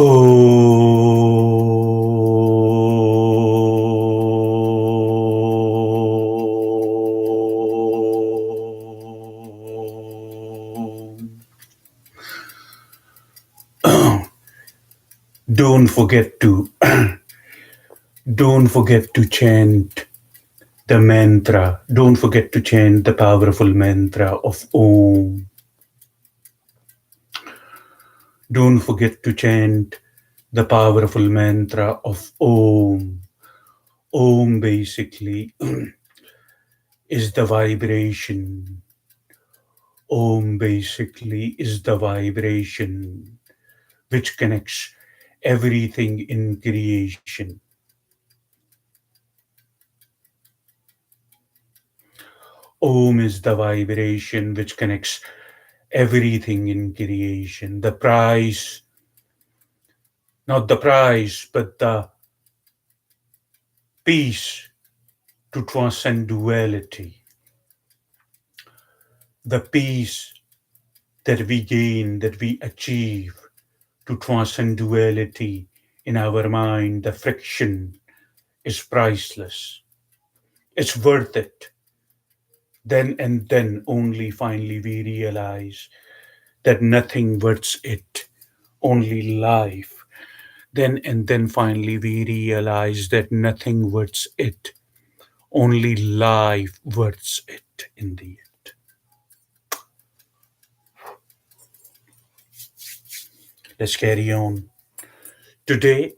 Don't forget to don't forget to chant the mantra. Don't forget to chant the powerful mantra of Om. Don't forget to chant the powerful mantra of Om. Om basically is the vibration. Om basically is the vibration which connects everything in creation. Om is the vibration which connects everything in creation. The prize, not the prize, but the peace to transcend duality. The peace that we gain, that we achieve to transcend duality in our mind, the friction is priceless. It's worth it. Then and then only finally we realize that nothing worth it, only life. Then and then finally we realize that nothing worth it, only life worth it in the end. Let's carry on. Today,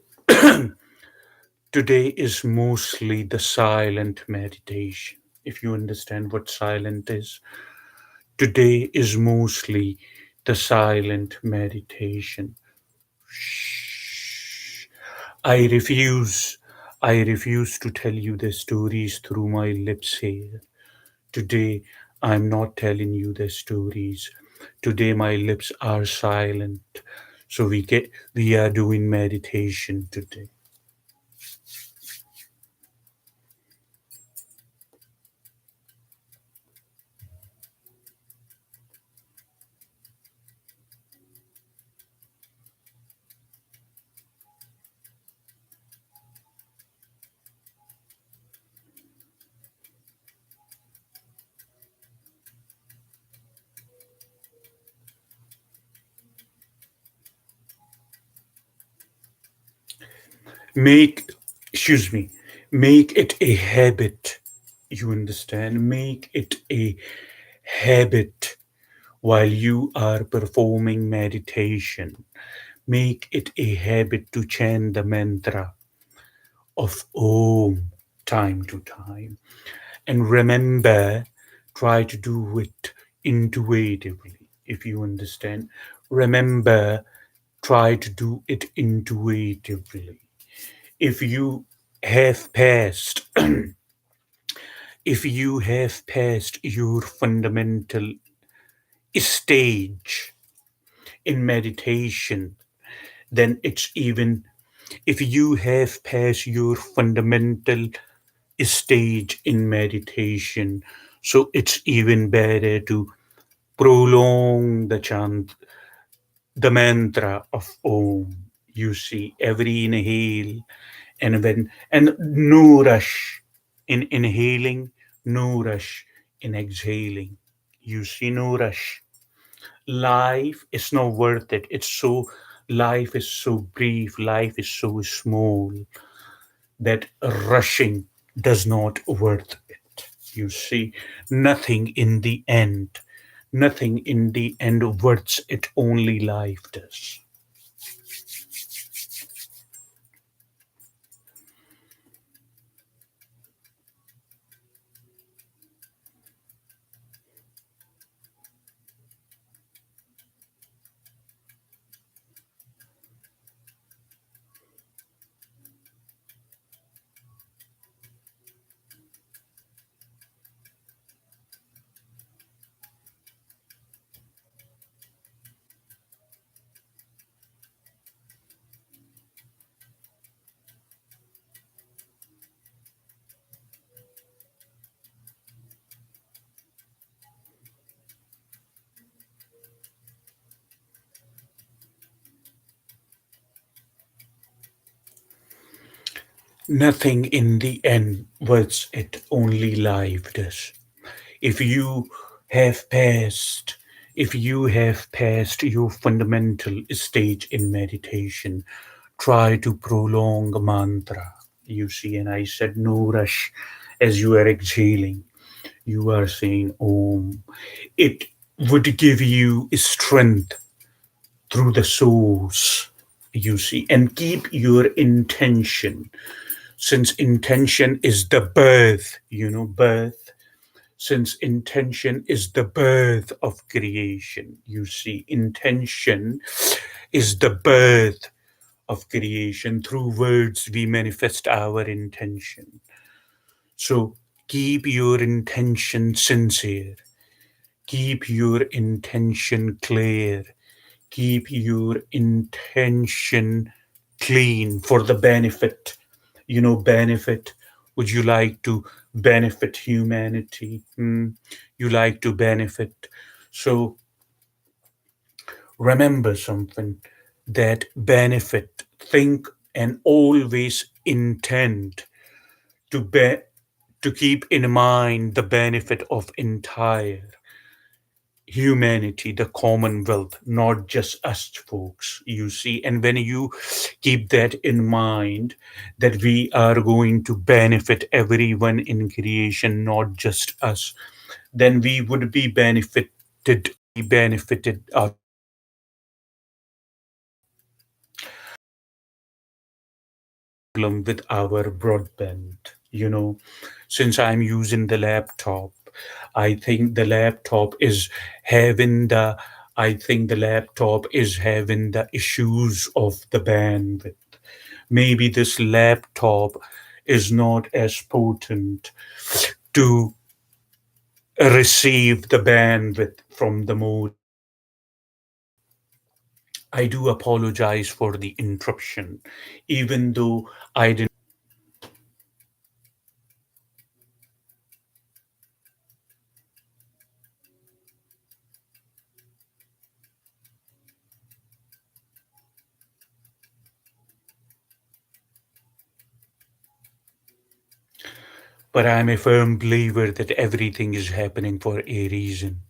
today is mostly the silent meditation. If you understand what silent is, today is mostly the silent meditation. Shh. I refuse to tell you the stories through my lips here. Today, I'm not telling you the stories. Today, my lips are silent. So we are doing meditation today. Make, excuse me, make it a habit. You understand? Make it a habit while you are performing meditation. Make it a habit to chant the mantra of Om time to time. And remember, try to do it intuitively, if you understand. Remember, try to do it intuitively. If you have passed, if you have passed your fundamental stage in meditation, then it's even, if you have passed your fundamental stage in meditation, so it's even better to prolong the chant, the mantra of Om. You see, every inhale and no rush in inhaling, no rush in exhaling. You see, no rush. Life is not worth it. Life is so brief, life is so small that rushing does not worth it. You see, nothing in the end, nothing in the end worth it, only life does. nothing in the end was it, only life does. If you have passed, if you have passed your fundamental stage in meditation, try to prolong a mantra. You see, and I said no rush as you are exhaling. You are saying Om. It would give you strength through the source, you see, and keep your intention. Since intention is the birth, birth, since intention is the birth of creation, you see, intention is the birth of creation. Through words, we manifest our intention. So keep your intention sincere, keep your intention clear, keep your intention clean for the benefit. Benefit. Would you like to benefit humanity? You like to benefit. So remember something, that benefit, think and always intend to to keep in mind the benefit of entire humanity, the commonwealth, not just us folks, you see. And when you keep that in mind, that we are going to benefit everyone in creation, not just us, then we would be benefited problem with our broadband. Since I'm using the laptop, I think the laptop is having the I think the laptop is having the issues of the bandwidth. Maybe this laptop is not as potent to receive the bandwidth from the mode. I do apologize for the interruption, even though I didn't. But I'm a firm believer that everything is happening for a reason,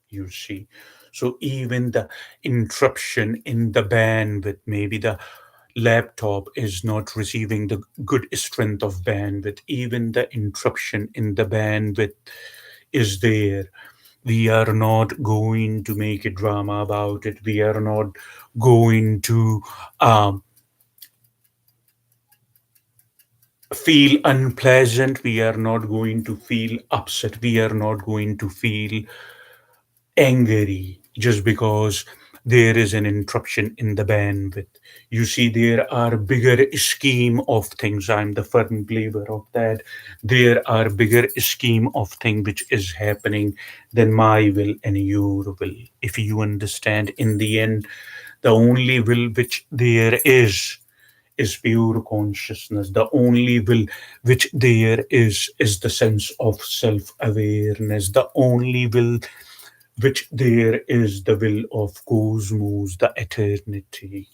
you see. So even the interruption in the bandwidth, maybe the laptop is not receiving the good strength of bandwidth, even the interruption in the bandwidth is there. We are not going to make a drama about it. We are not going to um, feel unpleasant. We are not going to feel upset. We are not going to feel angry just because there is an interruption in the bandwidth. You see, there are bigger scheme of things. I'm the firm believer of that. There are bigger scheme of thing which is happening than my will and your will. If you understand, in the end, the only will which there is pure consciousness. The only will which there is the sense of self awareness. The only will which there is the will of cosmos, the eternity.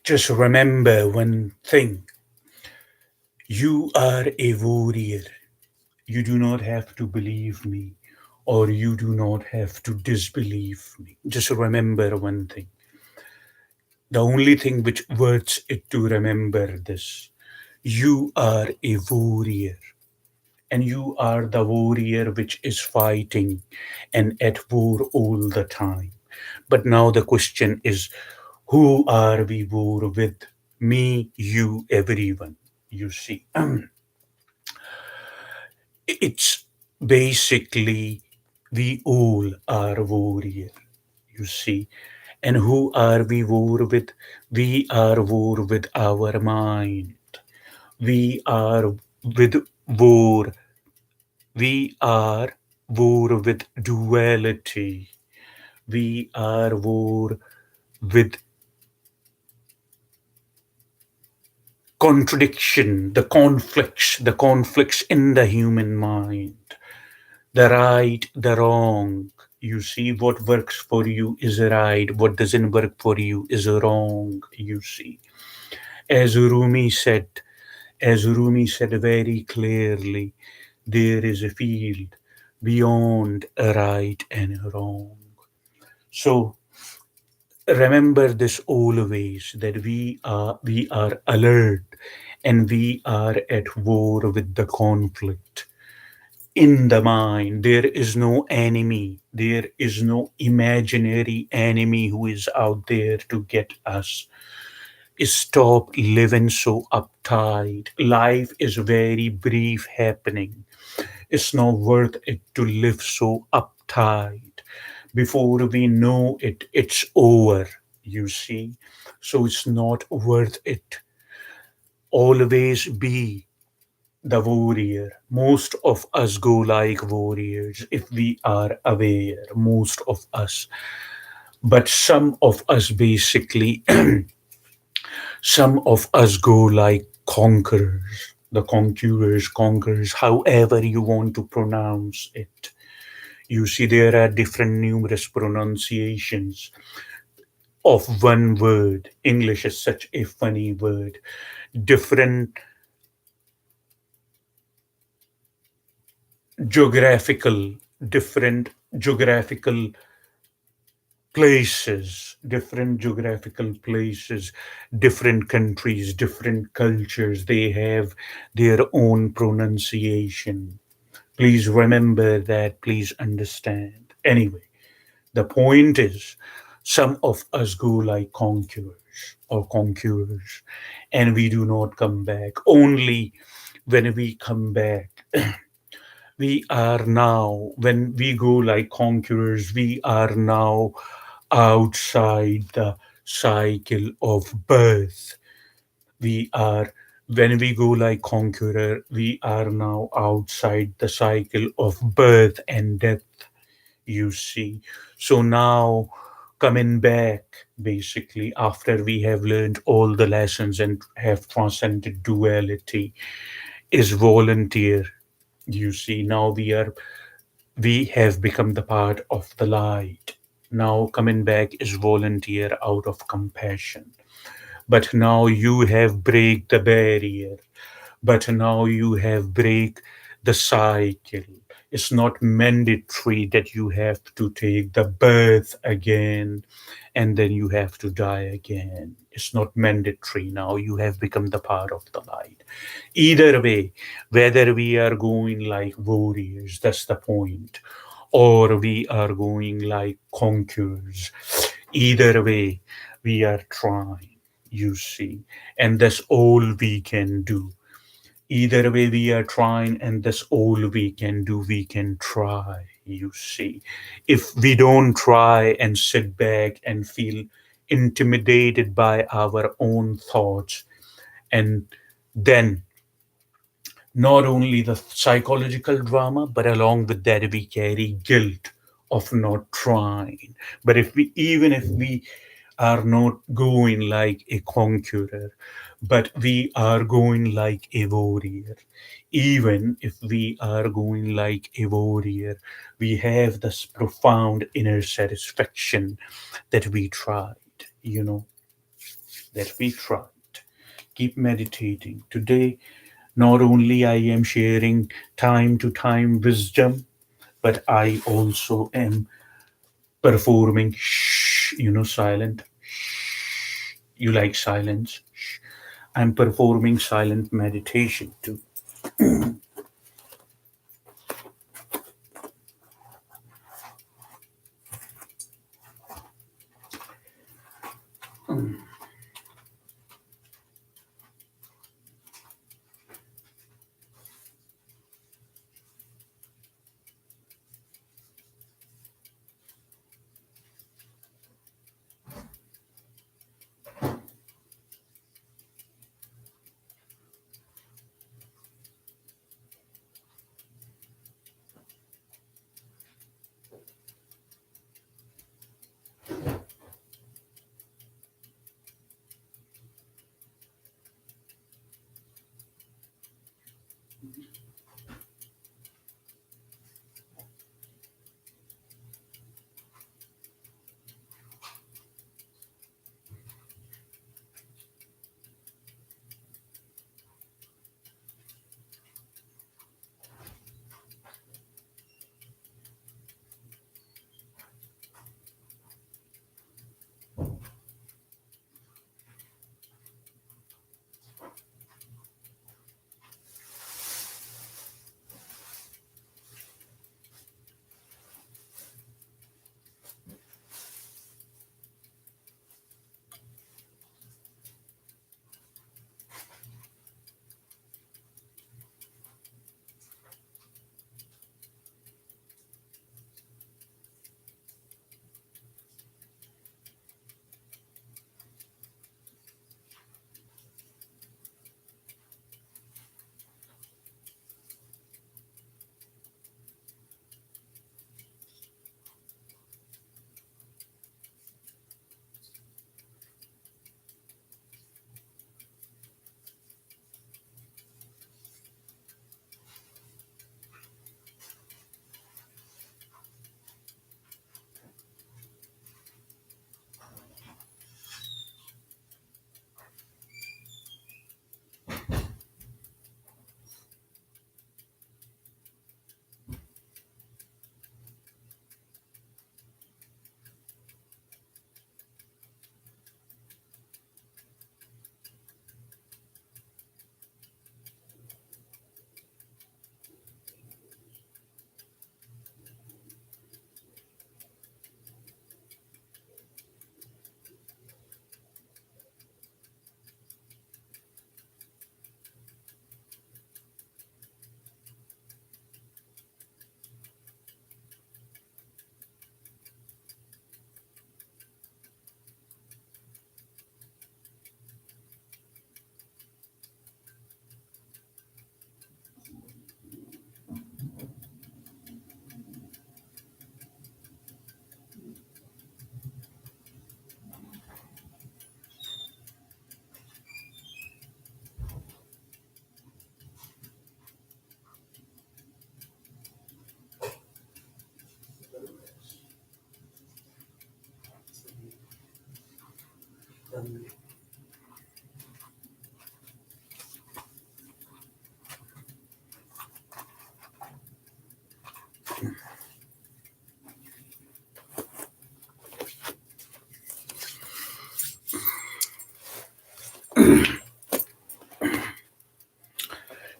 Just remember one thing: you are a warrior. You do not have to believe me, or you do not have to disbelieve me. Just remember one thing: the only thing which worth it to remember this: you are a warrior, and you are the warrior which is fighting and at war all the time. But now the question is, who are we war with? Me, you, everyone. You see, it's basically we all are warrior. You see, and who are we war with? We are war with our mind. We are with war. We are war with duality. We are war with contradiction, the conflicts in the human mind, the right, the wrong. You see, what works for you is right, what doesn't work for you is wrong. You see, as Rumi said, as Rumi said very clearly, there is a field beyond right and wrong. So remember this always, that we are alert, and we are at war with the conflict in the mind. There is no enemy, there is no imaginary enemy who is out there to get us. Stop living so uptight. Life is very brief happening. It's not worth it to live so uptight. Before we know it, it's over, you see. So it's not worth it. Always be the warrior. Most of us go like warriors if we are aware, most of us. But some of us basically, some of us go like conquerors, the conquerors, however you want to pronounce it. You see, there are different numerous pronunciations of one word. English is such a funny word. Different geographical, different geographical places, different countries, different cultures, they have their own pronunciation. Please remember that, please understand. Anyway, the point is, some of us go like conquerors, and we do not come back. Only when we come back, we are now, when we go like conquerors, we are now outside the cycle of birth. We are, when we go like conqueror, we are now outside the cycle of birth and death, you see. So now, coming back, basically, after we have learned all the lessons and have transcended duality, is volunteer. You see, now we have become the part of the light. Now coming back is volunteer out of compassion. But now you have break the barrier. But now you have break the cycle. It's not mandatory that you have to take the birth again and then you have to die again. It's not mandatory now. You have become the part of the light. Either way, whether we are going like warriors, that's the point, or we are going like conquerors, either way, we are trying, you see, and that's all we can do. Either way, we are trying, and that's all we can do. We can try, you see. If we don't try and sit back and feel intimidated by our own thoughts, and then not only the psychological drama, but along with that, we carry guilt of not trying. But if we, even if we are not going like a conqueror, but we are going like a warrior. Even if we are going like a warrior, we have this profound inner satisfaction that we tried, you know. that we tried. Keep meditating. Today, not only I am sharing time to time wisdom, but I also am performing silent. You like silence? I'm performing silent meditation too.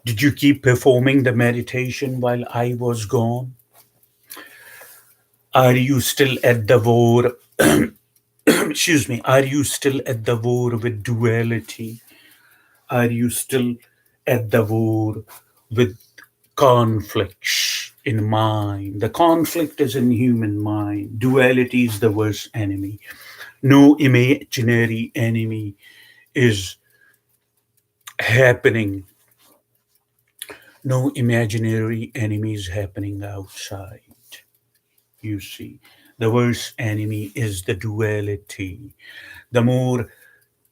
Did you keep performing the meditation while I was gone? Are you still at the war? Excuse me. Are you still at the war with duality? Are you still at the war with conflicts in mind? The conflict is in human mind. Duality is the worst enemy. No imaginary enemy is happening. No imaginary enemy is happening outside. You see, the worst enemy is the duality. The more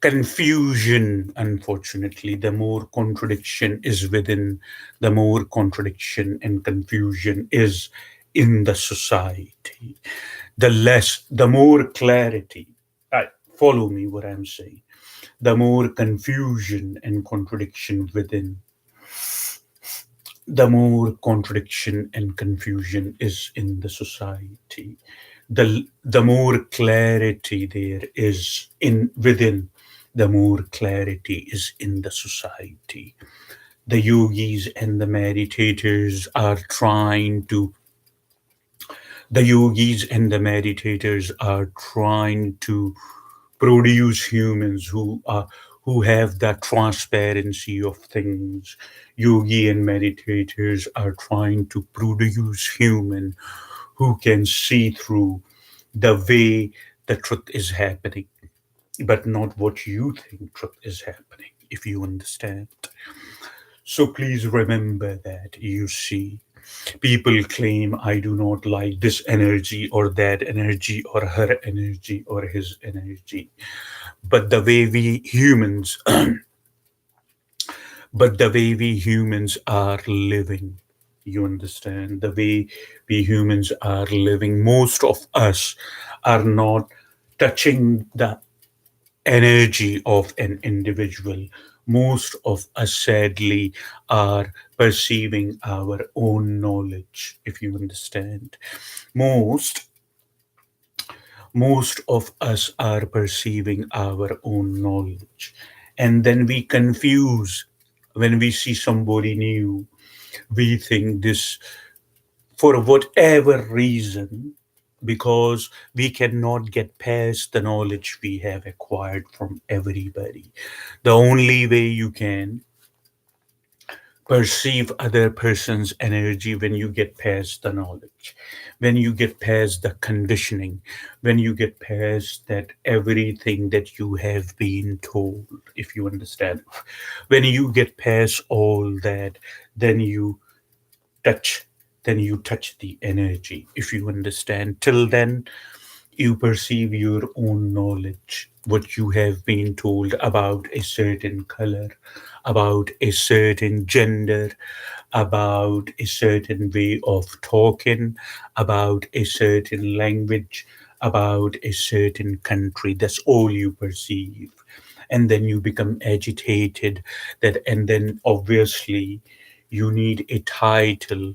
confusion, unfortunately, the more contradiction is within, the more contradiction and confusion is in the society, the more clarity. Follow me what I'm saying. The more confusion and contradiction within, the more contradiction and confusion is in the society, the more clarity there is in within, the more clarity is in the society. The yogis and the meditators are trying to the yogis and the meditators are trying to produce humans who have that transparency of things. Yogi and meditators are trying to produce human who can see through the way the truth is happening, but not what you think truth is happening, if you understand. So please remember that. You see, people claim I do not like this energy or that energy or her energy or his energy. But the way we humans, but the way we humans are living, you understand, the way we humans are living, most of us are not touching the energy of an individual. Most of us, sadly, are perceiving our own knowledge, if you understand. Most most of us are perceiving our own knowledge. And then we confuse when we see somebody new. We think this for whatever reason, because we cannot get past the knowledge we have acquired from everybody. The only way you can perceive other person's energy when you get past the knowledge, when you get past the conditioning, when you get past that everything that you have been told, if you understand. When you get past all that, then you touch, then you touch the energy, if you understand. Till then, you perceive your own knowledge, what you have been told about a certain color, about a certain gender, about a certain way of talking, about a certain language, about a certain country. That's all you perceive. And then you become agitated, that and then obviously you need a title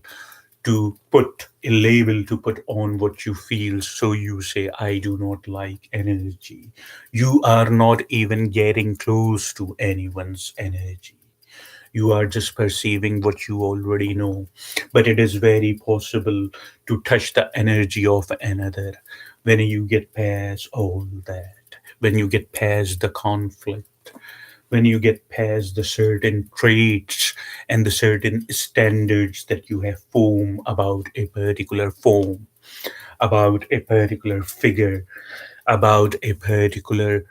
to put a label to put on what you feel. So you say, I do not like energy. You are not even getting close to anyone's energy. You are just perceiving what you already know. But it is very possible to touch the energy of another when you get past all that, when you get past the conflict, when you get past the certain traits and the certain standards that you have formed about a particular form, about a particular figure, about a particular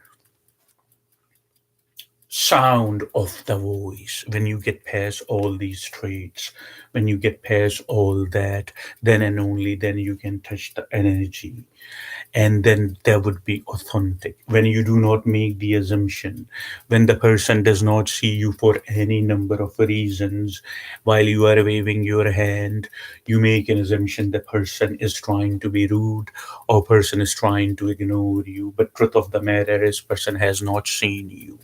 sound of the voice. When you get past all these traits, when you get past all that, then and only then you can touch the energy, and then there would be authentic. When you do not make the assumption, when the person does not see you for any number of reasons, while you are waving your hand, you make an assumption the person is trying to be rude or person is trying to ignore you. But truth of the matter is person has not seen you.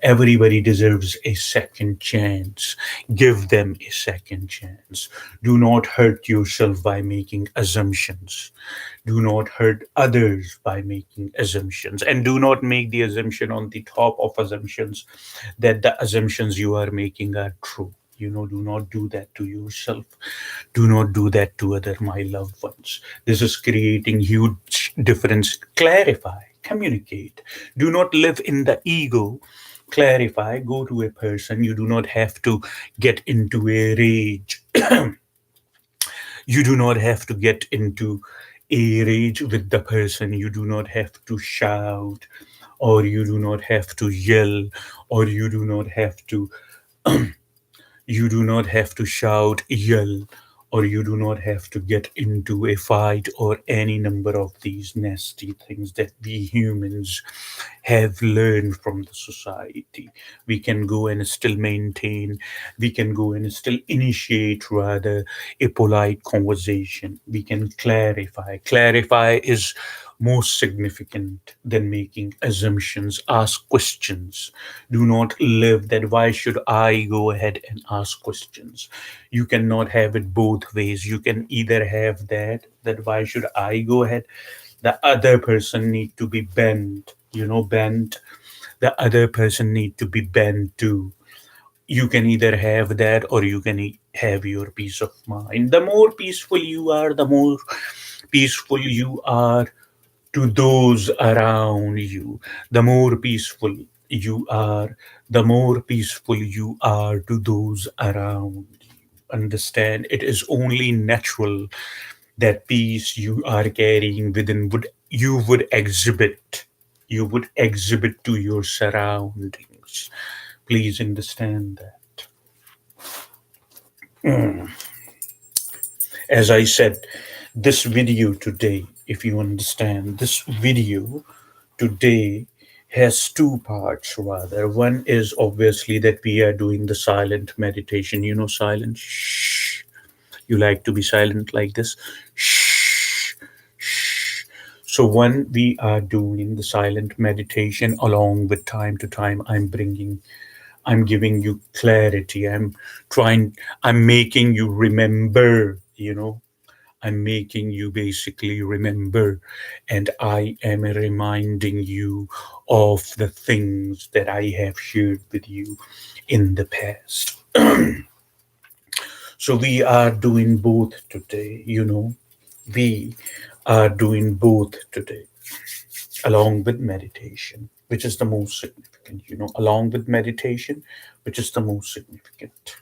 Everybody deserves a second chance. Give them a second chance. Do not hurt yourself by making assumptions. Do not hurt others by making assumptions. And do not make the assumption on the top of assumptions that the assumptions you are making are true. Do not do that to yourself. Do not do that to other, my loved ones. This is creating huge difference. Clarify, communicate. Do not live in the ego. Clarify, go to a person. You do not have to get into a rage. You do not have to get into a rage with the person. You do not have to shout, or you do not have to yell, or you do not have to shout, yell, or you do not have to get into a fight or any number of these nasty things that we humans have learned from the society. We can go and still maintain, we can go and still initiate rather a polite conversation. We can clarify. Clarify is more significant than making assumptions. Ask questions. Do not live that why should I go ahead and ask questions. You cannot have it both ways. You can either have that why should I go ahead, the other person need to be bent, bent, the other person need to be bent too. You can either have that or you can have your peace of mind. The more peaceful you are, the more peaceful you are to those around you. The more peaceful you are, the more peaceful you are to those around you. Understand, it is only natural that peace you are carrying within would exhibit. You would exhibit to your surroundings. Please understand that. As I said, this video today, if you understand, this video today has two parts rather. One is obviously that we are doing the silent meditation. You know, silent. Shh. You like to be silent like this. Shh. Shh. So when we are doing the silent meditation, along with time to time, I'm giving you clarity. Trying, I'm making you remember, I'm making you basically remember, and I am reminding you of the things that I have shared with you in the past. So we are doing both today, we are doing both today, along with meditation, which is the most significant, along with meditation, which is the most significant.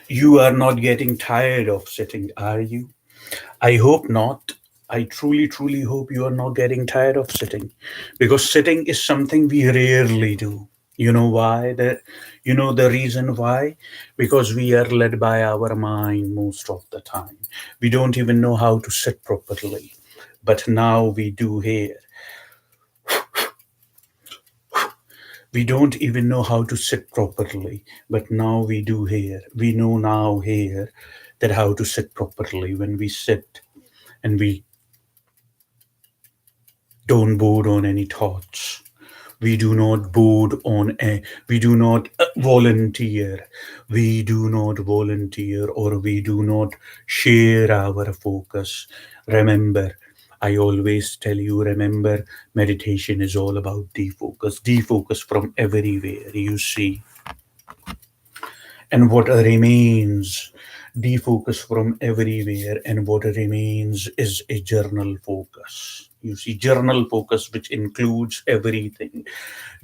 You are not getting tired of sitting, are you? I hope not. I truly, truly hope you are not getting tired of sitting, because sitting is something we rarely do. You know why? You know the reason why? Because we are led by our mind most of the time. We don't even know how to sit properly. But now we do here. We don't even know how to sit properly, but now we do here. We know now here that how to sit properly when we sit and we don't board on any thoughts. We do not board on a, we do not volunteer. We do not volunteer or we do not share our focus. Remember, I always tell you, remember, meditation is all about defocus. Defocus from everywhere, you see. And what remains, defocus from everywhere, and what remains is a journal focus. You see, journal focus, which includes everything.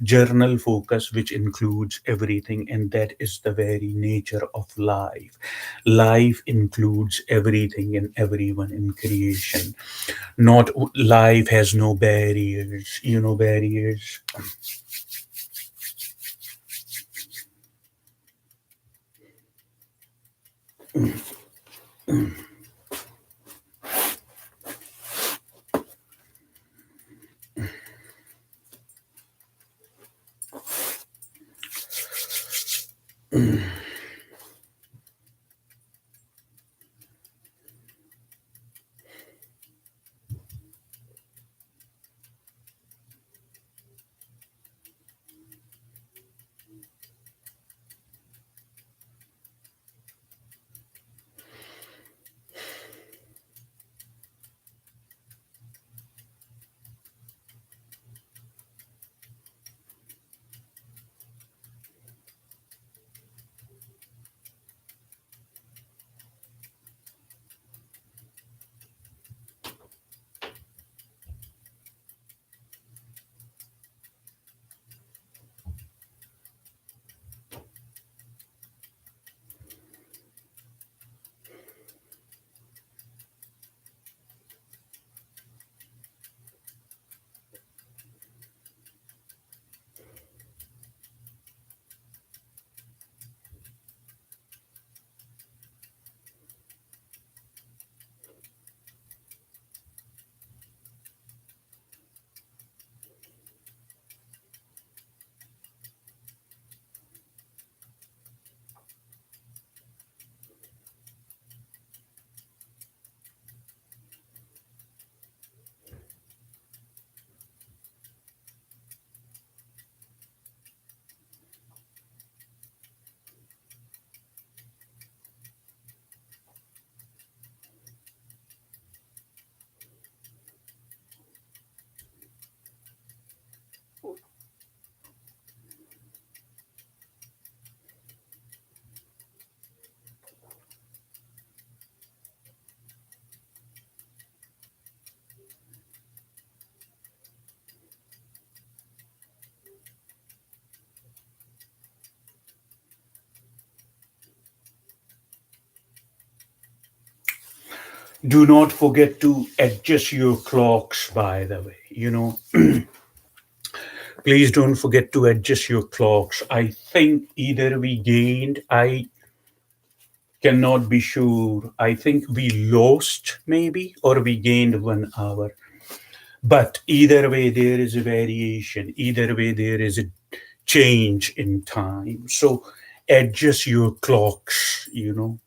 Journal focus, which includes everything, and that is the very nature of life. Life includes everything and everyone in creation. Not life has no barriers. You know, barriers. Do not forget to adjust your clocks, by the way. You know, please don't forget to adjust your clocks. I think either we gained, I cannot be sure. I think we lost maybe, or we gained 1 hour. But either way, there is a variation. Either way, there is a change in time. So adjust your clocks, you know.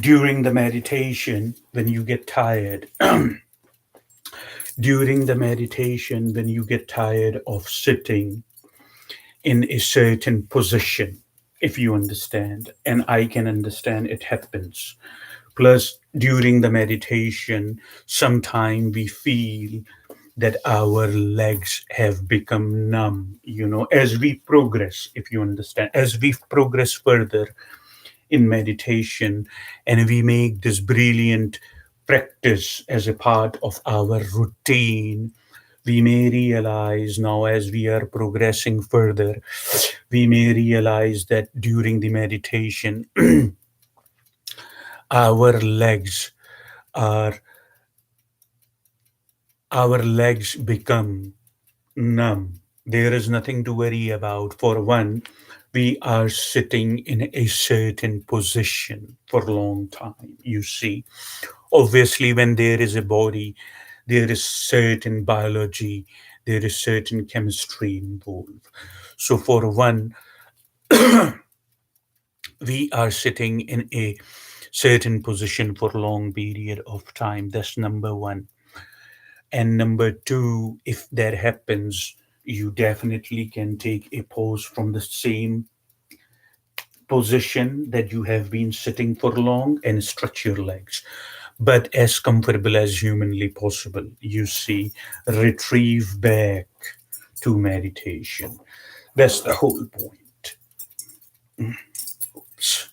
During the meditation, when you get tired, during the meditation, when you get tired of sitting in a certain position, if you understand, and I can understand it happens. Plus, during the meditation, sometime we feel that our legs have become numb, as we progress, if you understand, as we progress further in meditation and we make this brilliant practice as a part of our routine, we may realize now as we are progressing further, we may realize that during the meditation, our legs are our legs become numb. There is nothing to worry about. For one, we are sitting in a certain position for a long time, you see. Obviously, when there is a body, there is certain biology, there is certain chemistry involved. So, for one, we are sitting in a certain position for a long period of time. That's number one. And number two, if that happens, you definitely can take a pose from the same position that you have been sitting for long and stretch your legs. But as comfortable as humanly possible, you see, retrieve back to meditation. That's the whole point. Oops.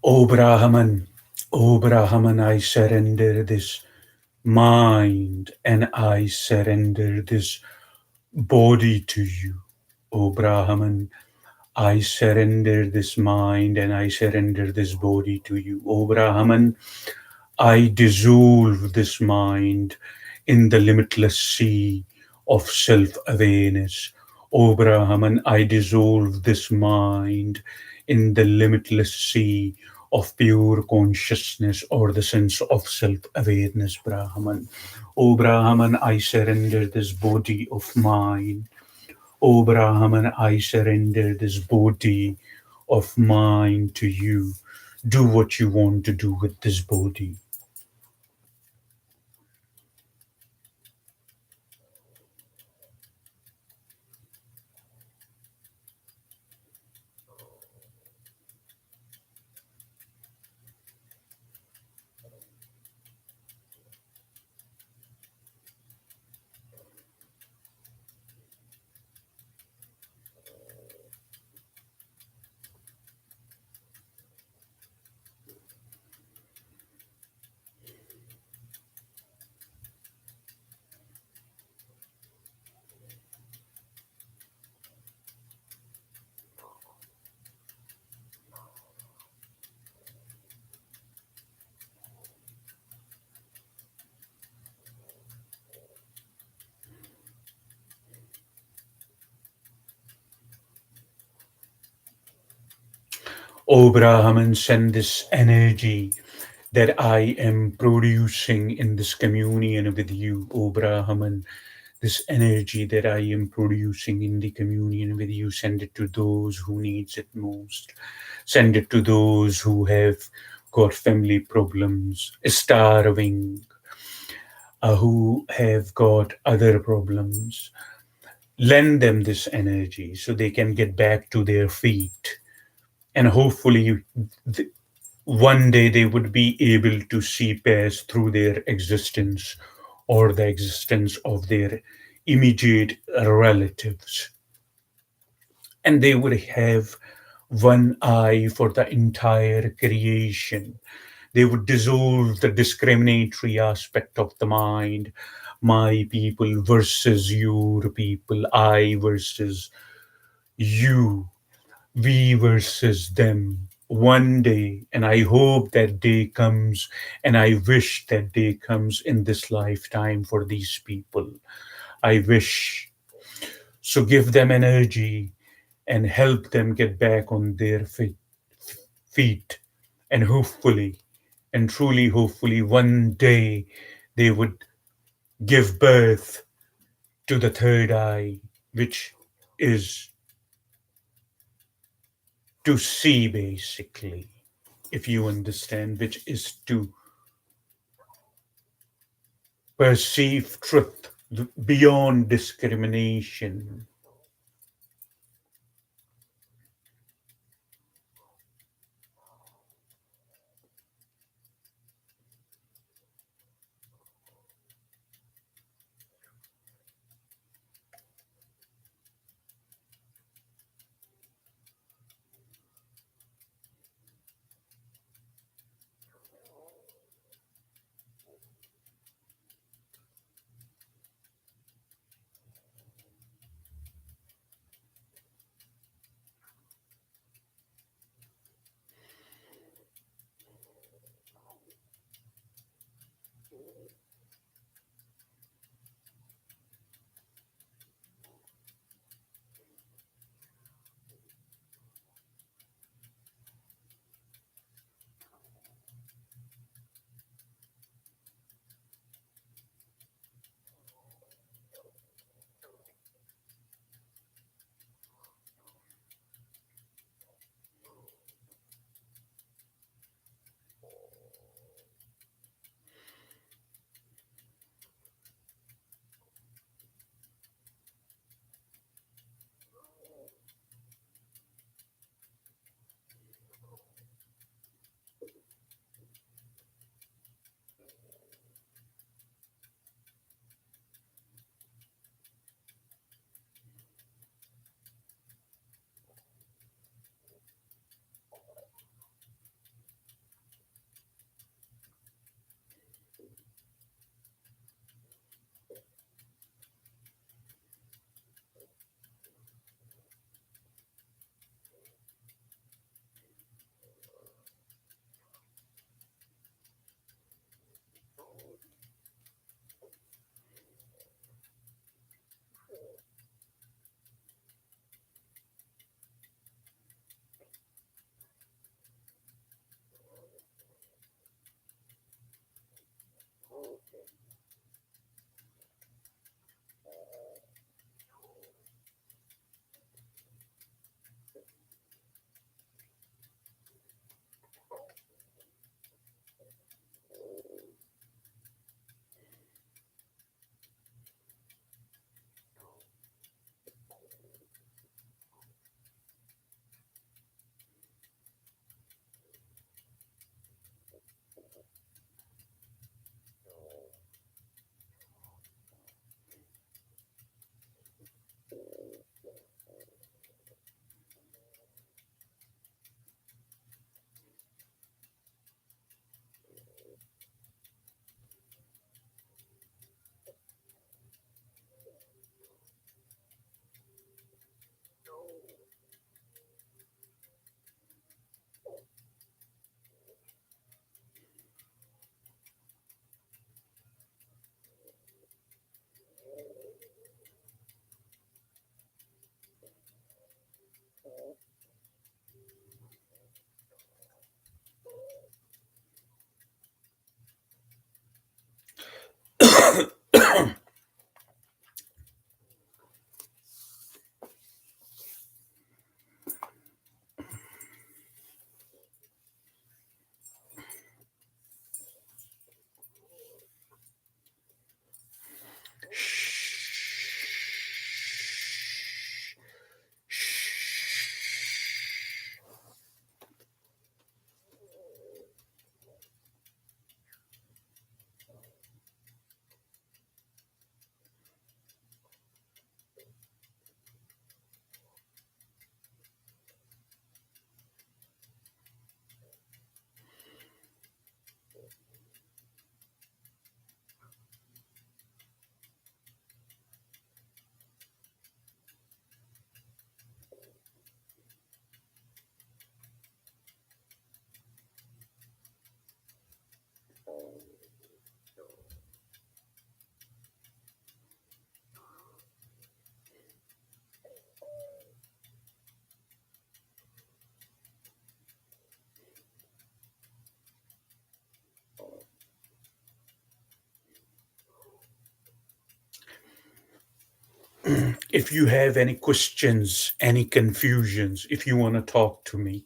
O Brahman, O Brahman, I surrender this mind and I surrender this body to you. O Brahman, I surrender this mind and I surrender this body to you. O Brahman, I dissolve this mind in the limitless sea of self awareness. O Brahman, I dissolve this mind in the limitless sea of pure consciousness or the sense of self awareness, Brahman. O Brahman, I surrender this body of mine. O Brahman, I surrender this body of mine to you. Do what you want to do with this body. O Brahman, send this energy that I am producing in this communion with you, O Brahman. This energy that I am producing in the communion with you, send it to those who needs it most. Send it to those who have got family problems, starving, who have got other problems. Lend them this energy so they can get back to their feet. And hopefully, one day they would be able to see pass through their existence or the existence of their immediate relatives. And they would have one eye for the entire creation. They would dissolve the discriminatory aspect of the mind. My people versus your people, I versus you, we versus them one day. And I hope that day comes, and I wish that day comes in this lifetime for these people. I wish. So give them energy and help them get back on their feet. And hopefully, and truly hopefully, one day they would give birth to the third eye, which is to see, basically, if you understand, which is to perceive truth beyond discrimination. If you have any questions, any confusions, if you want to talk to me,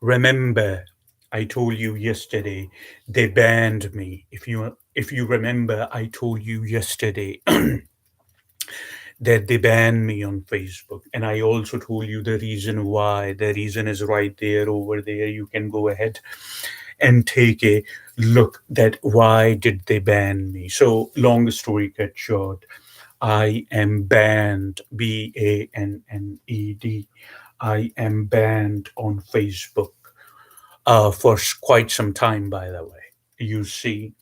remember I told you yesterday they banned me. If you remember, I told you yesterday that they banned me on Facebook, and I also told you the reason why. The reason is right there over there. You can go ahead and take a look that why did they ban me. So long story cut short, I am banned, BANNED. I am banned on Facebook for quite some time, by the way. You see,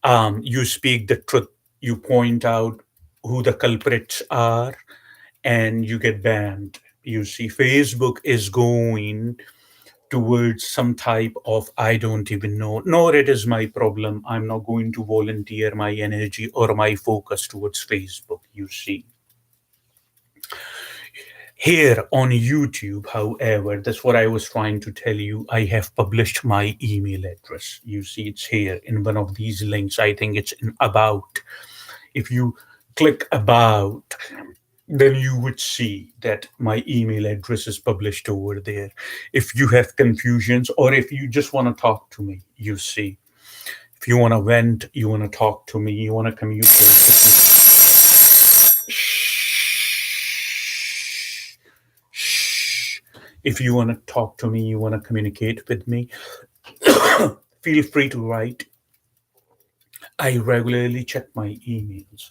you speak the truth, you point out who the culprits are, and you get banned. You see, Facebook is going towards some type of I don't even know, nor it is my problem. I'm not going to volunteer my energy or my focus towards Facebook. You see, here on YouTube, however, that's what I was trying to tell you. I have published my email address. You see, it's here in one of these links. I think it's in About. If you click About, then you would see that my email address is published over there. If you have confusions or if you just want to talk to me, you see. If you want to vent, you want to talk to me, you want to communicate with me. Shh. Shh. If you want to talk to me, you want to communicate with me, feel free to write. I regularly check my emails.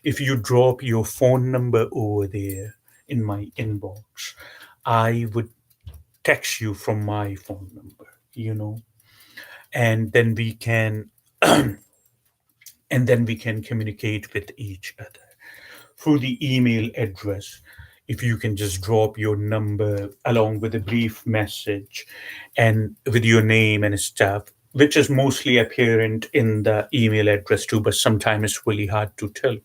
If you drop your phone number over there in my inbox, I would text you from my phone number, and then we can communicate with each other through the email address. If you can just drop your number along with a brief message and with your name and stuff, which is mostly apparent in the email address too, but sometimes it's really hard to tell.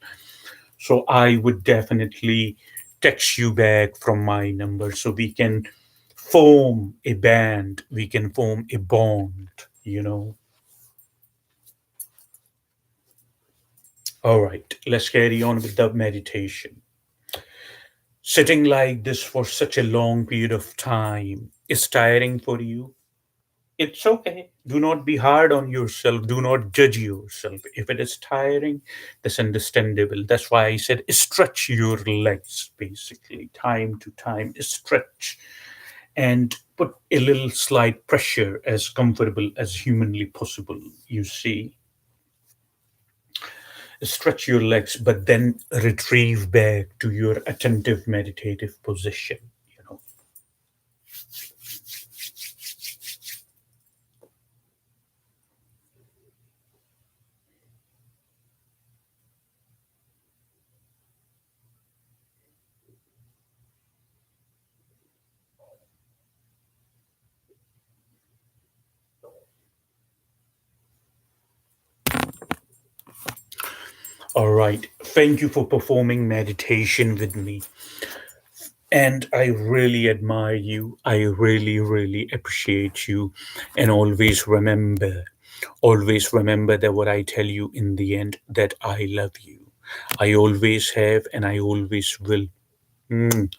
So I would definitely text you back from my number so we can form a band, we can form a bond, you know. All right, let's carry on with the meditation. Sitting like this for such a long period of time is tiring for you. It's okay. Do not be hard on yourself. Do not judge yourself. If it is tiring, that's understandable. That's why I said stretch your legs, basically, time to time. Stretch and put a little slight pressure as comfortable as humanly possible. You see, stretch your legs, but then retrieve back to your attentive meditative position. You know. All right. Thank you for performing meditation with me. And I really admire you. I really, really appreciate you. And always remember that what I tell you in the end, that I love you. I always have and I always will. Mm.